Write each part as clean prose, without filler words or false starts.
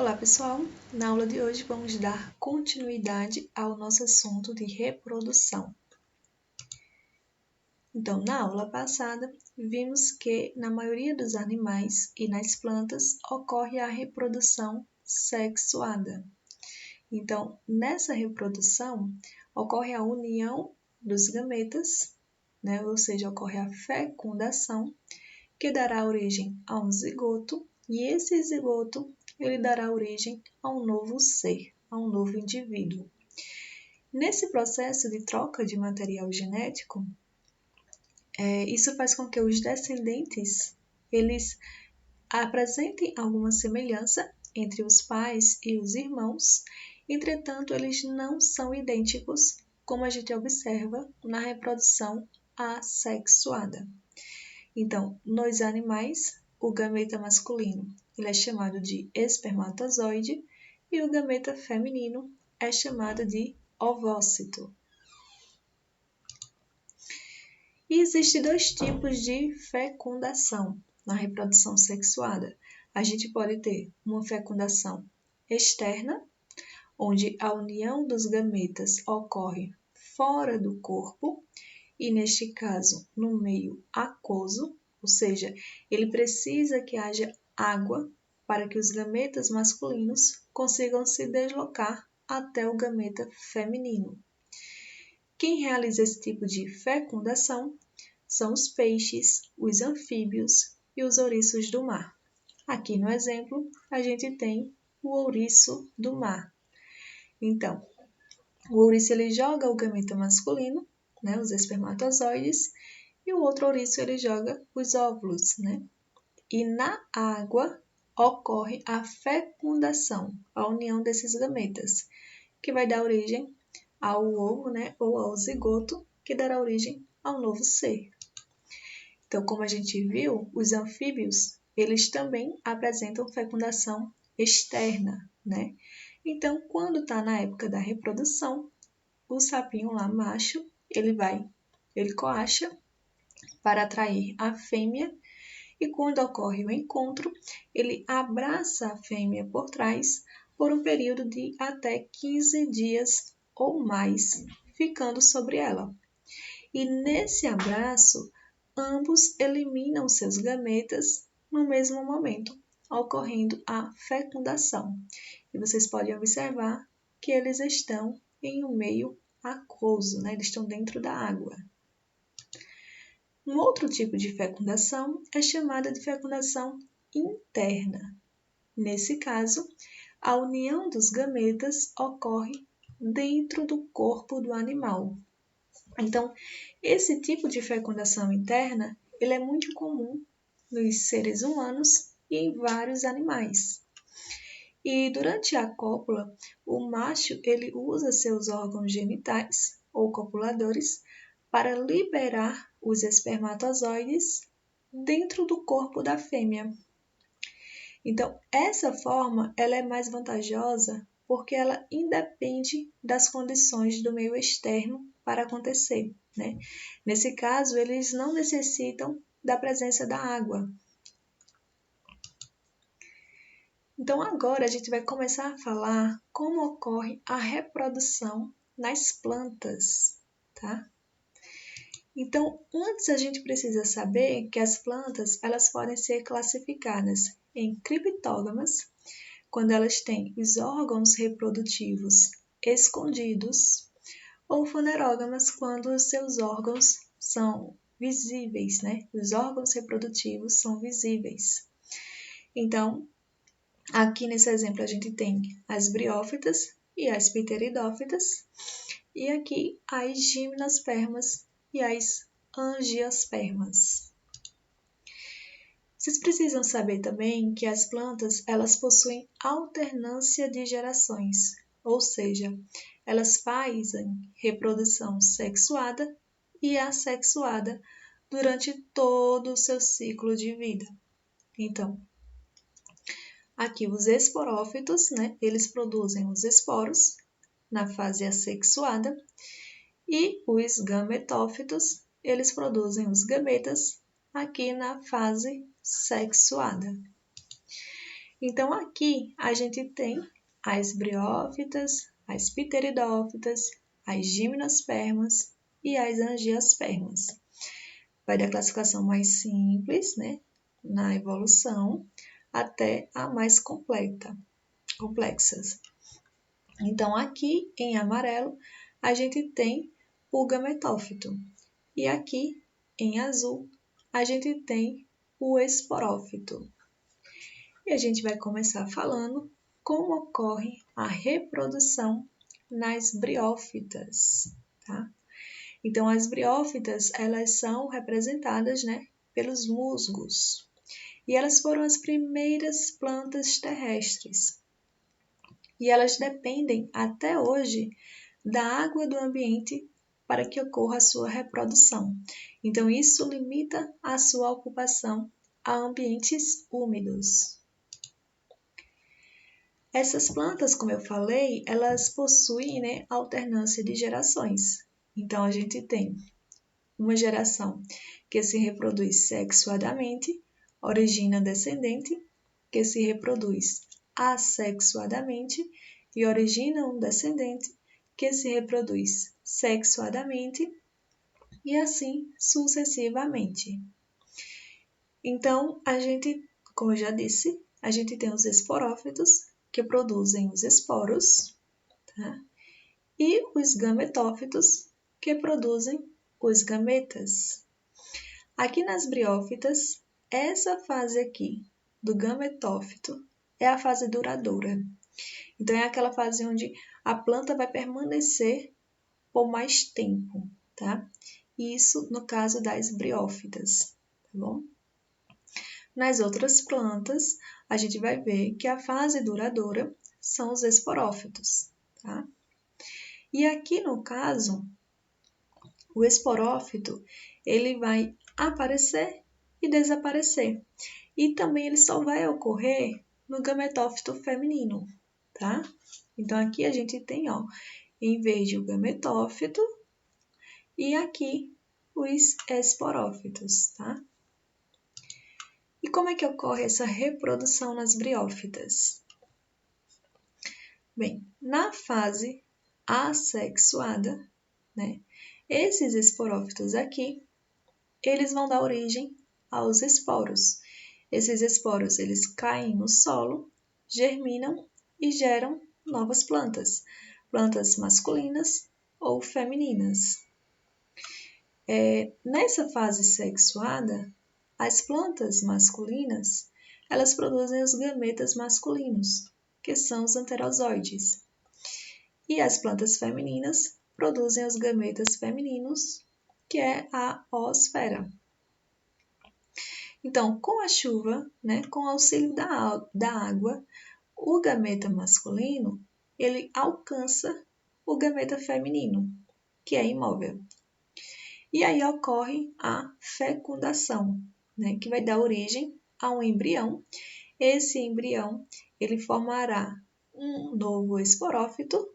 Olá pessoal, na aula de hoje vamos dar continuidade ao nosso assunto de reprodução. Então, na aula passada, vimos que na maioria dos animais e nas plantas ocorre a reprodução sexuada. Então, nessa reprodução, ocorre a união dos gametas, ou seja, ocorre a fecundação, que dará origem a um zigoto, e esse zigoto ele dará origem a um novo ser, a um novo indivíduo. Nesse processo de troca de material genético, isso faz com que os descendentes eles apresentem alguma semelhança entre os pais e os irmãos, entretanto, eles não são idênticos, como a gente observa na reprodução assexuada. Então, nos animais, o gameta masculino ele é chamado de espermatozoide e o gameta feminino é chamado de ovócito. E existem dois tipos de fecundação na reprodução sexuada. A gente pode ter uma fecundação externa, onde a união dos gametas ocorre fora do corpo, e neste caso no meio aquoso, ou seja, ele precisa que haja água para que os gametas masculinos consigam se deslocar até o gameta feminino. Quem realiza esse tipo de fecundação são os peixes, os anfíbios e os ouriços do mar. Aqui no exemplo, a gente tem o ouriço do mar. Então, o ouriço ele joga o gameta masculino, os espermatozoides, e o outro ouriço ele joga os óvulos, E na água ocorre a fecundação, a união desses gametas, que vai dar origem ao ovo, ou ao zigoto, que dará origem ao novo ser. Então, como a gente viu, os anfíbios, eles também apresentam fecundação externa, Então, quando está na época da reprodução, o sapinho lá macho, ele coacha para atrair a fêmea e quando ocorre o encontro, ele abraça a fêmea por trás por um período de até 15 dias ou mais, ficando sobre ela. E nesse abraço, ambos eliminam seus gametas no mesmo momento, ocorrendo a fecundação. E vocês podem observar que eles estão em um meio aquoso, Eles estão dentro da água. Um outro tipo de fecundação é chamada de fecundação interna. Nesse caso, a união dos gametas ocorre dentro do corpo do animal. Então, esse tipo de fecundação interna, ele é muito comum nos seres humanos e em vários animais. E durante a cópula, o macho ele usa seus órgãos genitais ou copuladores para liberar os espermatozoides dentro do corpo da fêmea. Então, essa forma ela é mais vantajosa porque ela independe das condições do meio externo para acontecer. Nesse caso, eles não necessitam da presença da água. Então, agora a gente vai começar a falar como ocorre a reprodução nas plantas, Então, antes a gente precisa saber que as plantas elas podem ser classificadas em criptógamas, quando elas têm os órgãos reprodutivos escondidos, ou fanerógamas, quando os seus órgãos são visíveis, Os órgãos reprodutivos são visíveis. Então, aqui nesse exemplo a gente tem as briófitas e as pteridófitas, e aqui as gimnospermas e as angiospermas. Vocês precisam saber também que as plantas elas possuem alternância de gerações, ou seja, elas fazem reprodução sexuada e assexuada durante todo o seu ciclo de vida. Então, aqui os esporófitos, eles produzem os esporos na fase assexuada e os gametófitos, eles produzem os gametas aqui na fase sexuada. Então, aqui a gente tem as briófitas, as pteridófitas, as gimnospermas e as angiospermas. Vai da classificação mais simples, né, na evolução, até a mais complexas. Então, aqui em amarelo, a gente tem o gametófito. E aqui, em azul, a gente tem o esporófito. E a gente vai começar falando como ocorre a reprodução nas briófitas, tá? Então, as briófitas, elas são representadas, né, pelos musgos. E elas foram as primeiras plantas terrestres. E elas dependem, até hoje, da água do ambiente para que ocorra a sua reprodução. Então, isso limita a sua ocupação a ambientes úmidos. Essas plantas, como eu falei, elas possuem, né, alternância de gerações. Então, a gente tem uma geração que se reproduz sexuadamente, origina descendente, que se reproduz assexuadamente e origina um descendente, que se reproduz sexuadamente e assim sucessivamente. Então, a gente, como eu já disse, a gente tem os esporófitos, que produzem os esporos, tá? E os gametófitos, que produzem os gametas. Aqui nas briófitas, essa fase aqui do gametófito é a fase duradoura. Então, é aquela fase onde a planta vai permanecer por mais tempo, tá? Isso no caso das briófitas, tá bom? Nas outras plantas, a gente vai ver que a fase duradoura são os esporófitos, tá? E aqui no caso, o esporófito, ele vai aparecer e desaparecer. E também ele só vai ocorrer no gametófito feminino, tá? Então, aqui a gente tem, ó, em vez o gametófito e aqui os esporófitos, tá? E como é que ocorre essa reprodução nas briófitas? Bem, na fase assexuada, né, esses esporófitos aqui, eles vão dar origem aos esporos. Esses esporos, eles caem no solo, germinam e geram novas plantas, plantas masculinas ou femininas. Nessa fase sexuada, as plantas masculinas, elas produzem os gametas masculinos, que são os anterozoides. E as plantas femininas produzem os gametas femininos, que é a oosfera. Então, com a chuva, né, com o auxílio da água, o gameta masculino, ele alcança o gameta feminino, que é imóvel. E aí ocorre a fecundação, né, que vai dar origem a um embrião. Esse embrião, ele formará um novo esporófito,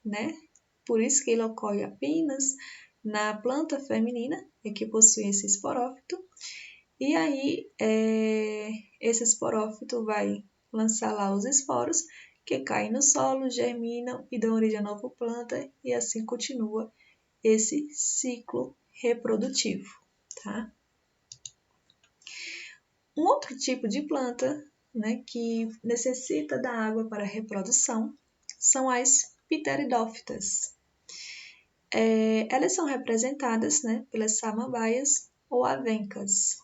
né? Por isso que ele ocorre apenas na planta feminina, que possui esse esporófito. E aí, esse esporófito vai lançar lá os esporos, que caem no solo, germinam e dão origem a nova planta, e assim continua esse ciclo reprodutivo, tá? Um outro tipo de planta, né, que necessita da água para reprodução são as pteridófitas. Elas são representadas, né, pelas samambaias ou avencas.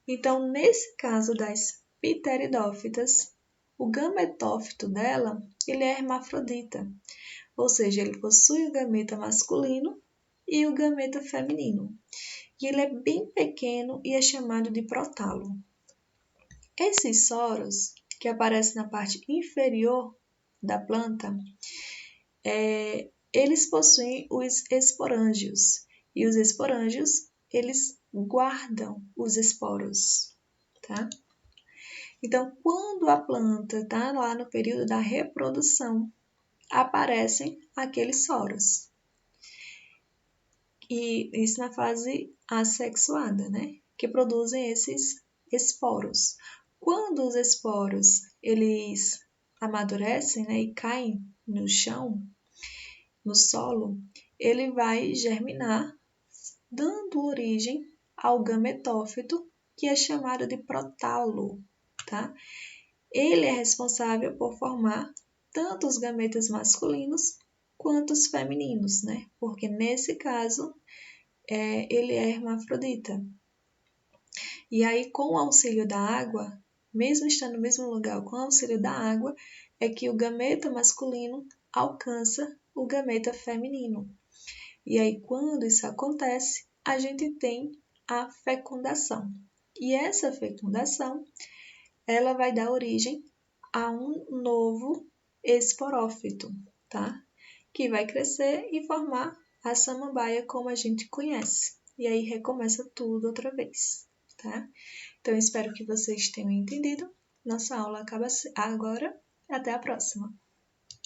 Então, nesse caso das pteridófitas, o gametófito dela, ele é hermafrodita, ou seja, ele possui o gameta masculino e o gameta feminino. E ele é bem pequeno e é chamado de prótalo. Esses soros, que aparecem na parte inferior da planta, eles possuem os esporângios. E os esporângios, eles guardam os esporos, tá? Então, quando a planta está lá no período da reprodução, aparecem aqueles soros. E isso na fase assexuada, né? Que produzem esses esporos. Quando os esporos eles amadurecem, né, e caem no chão, no solo, ele vai germinar, dando origem ao gametófito, que é chamado de prótalo, tá? Ele é responsável por formar tanto os gametas masculinos quanto os femininos, né? Porque nesse caso ele é hermafrodita. E aí, com o auxílio da água, mesmo estando no mesmo lugar, com o auxílio da água, é que o gameta masculino alcança o gameta feminino. E aí, quando isso acontece, a gente tem a fecundação. E essa fecundação, ela vai dar origem a um novo esporófito, tá? Que vai crescer e formar a samambaia como a gente conhece. E aí recomeça tudo outra vez, tá? Então, espero que vocês tenham entendido. Nossa aula acaba agora. Até a próxima!